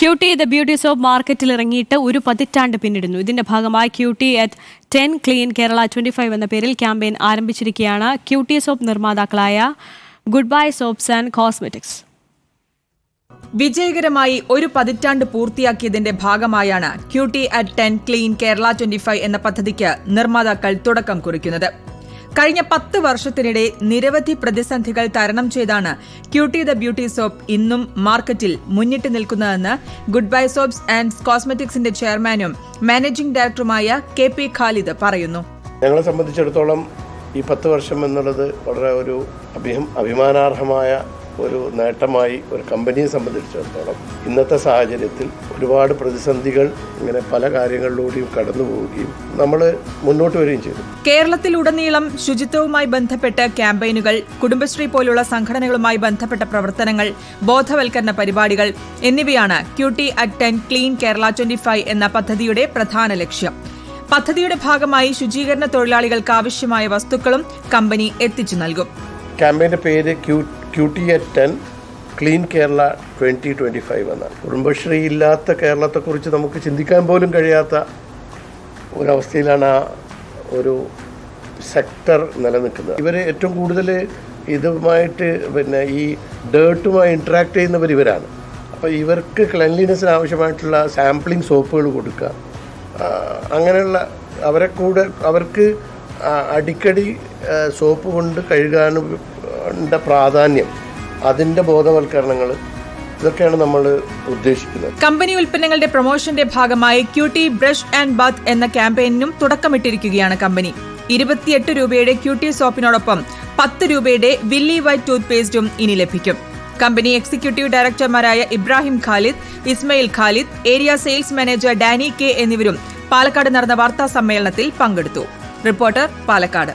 Cutie the beauty soap മാർക്കറ്റിൽ ഇറങ്ങിയിട്ട് ഒരു പതിറ്റാണ്ട് പിന്നിടുന്നു. ഇതിന്റെ ഭാഗമായി ക്യൂട്ടി അറ്റ് 10 ക്ലീൻ കേരള 25 എന്ന പേരിൽ ക്യാമ്പയിൻ ആരംഭിച്ചിരിക്കുകയാണ് ക്യൂട്ടി സോപ്പ് നിർമ്മാതാക്കളായ good bye soaps and cosmetics. വിജയകരമായി ഒരു പതിറ്റാണ്ട് പൂർത്തിയാക്കിയതിന്റെ ഭാഗമായാണ് ക്യൂട്ടി അറ്റ് 10 ക്ലീൻ കേരള 25 എന്ന പദ്ധതിക്ക് നിർമ്മാതാക്കൾ തുടക്കം കുറിക്കുന്നത്. കഴിഞ്ഞ 10 വർഷത്തിനിടെ നിരവധി പ്രതിസന്ധികൾ തരണം ചെയ്താണ് ക്യൂട്ടി ദ ബ്യൂട്ടി സോപ്പ് ഇന്നും മാർക്കറ്റിൽ മുന്നിട്ട് നിൽക്കുന്നതെന്ന് ഗുഡ് ബൈ സോപ്സ് ആൻഡ് കോസ്മെറ്റിക്സിന്റെ ചെയർമാനും മാനേജിംഗ് ഡയറക്ടറുമായ KP ഖാലിദ് പറയുന്നു. ഞങ്ങളെ സംബന്ധിച്ചിടത്തോളം ഈ 10 വർഷം എന്നുള്ളത് വളരെ ഒരു അഭിമാനാർഹമായ ഒരു നേട്ടമായി ഒരു കമ്പനിയെ സംബന്ധിച്ചിടത്തോളം ഇന്നത്തെ സാഹചര്യത്തിൽ ഒരുപാട് പ്രതിസന്ധികൾ ഇങ്ങനെ പല കാര്യങ്ങളിലൂടെയും കടന്നു പോവുകയും നമ്മൾ മുന്നോട്ട് വരികയും ചെയ്തു. കേരളത്തിലുടനീളം ശുചിത്വവുമായി ബന്ധപ്പെട്ട ക്യാമ്പയിനുകൾ, കുടുംബശ്രീ പോലുള്ള സംഘടനകളുമായി ബന്ധപ്പെട്ട പ്രവർത്തനങ്ങൾ, ബോധവൽക്കരണ പരിപാടികൾ എന്നിവയാണ് ക്യൂട്ടി അറ്റ് 10 ക്ലീൻ കേരള 25 എന്ന പദ്ധതിയുടെ പ്രധാന ലക്ഷ്യം. പദ്ധതിയുടെ ഭാഗമായി ശുചീകരണ തൊഴിലാളികൾക്ക് ആവശ്യമായ വസ്തുക്കളും കമ്പനി എത്തിച്ചു നൽകും. ക്യാമ്പയിൻ്റെ പേര് ക്യൂട്ടി അറ്റ് 10 ക്ലീൻ കേരള 2025 എന്നാണ്. കുടുംബശ്രീ ഇല്ലാത്ത കേരളത്തെക്കുറിച്ച് നമുക്ക് ചിന്തിക്കാൻ പോലും കഴിയാത്ത ഒരവസ്ഥയിലാണ് ആ ഒരു സെക്ടർ നിലനിൽക്കുന്നത്. ഇവർ ഏറ്റവും കൂടുതൽ ഇതുമായിട്ട് ഈ ഡേർട്ടുമായി ഇൻട്രാക്ട് ചെയ്യുന്നവർ ഇവരാണ്. അപ്പോൾ ഇവർക്ക് ക്ലെൻലിനെസ്സിന് ആവശ്യമായിട്ടുള്ള സാമ്പിളിംഗ് സോപ്പുകൾ കൊടുക്കുക, അങ്ങനെയുള്ള അവർക്ക് അടിക്കടി സോപ്പ് കൊണ്ട് കഴുകാനും പ്രാധാന്യം, അതിൻ്റെ ബോധവൽക്കരണങ്ങൾ, ഇതൊക്കെയാണ് നമ്മൾ ഉദ്ദേശിക്കുന്നത്. കമ്പനി ഉൽപ്പന്നങ്ങളുടെ പ്രൊമോഷന്റെ ഭാഗമായി ക്യൂട്ടി ബ്രഷ് ആൻഡ് ബാത്ത് എന്ന ക്യാമ്പയിനും തുടക്കമിട്ടിരിക്കുകയാണ് കമ്പനി. 28 രൂപയുടെ ക്യൂട്ടി സോപ്പിനോടൊപ്പം 10 രൂപയുടെ വില്ലി വൈറ്റ് ടൂത്ത് പേസ്റ്റും ഇനി ലഭിക്കും. കമ്പനി എക്സിക്യൂട്ടീവ് ഡയറക്ടർമാരായ Ibrahim Khalid, Ismail Khalid, area sales manager Dani K എന്നിവരും പാലക്കാട് നടന്ന വാർത്താ സമ്മേളനത്തിൽ പങ്കെടുത്തു. റിപ്പോർട്ടർ, പാലക്കാട്.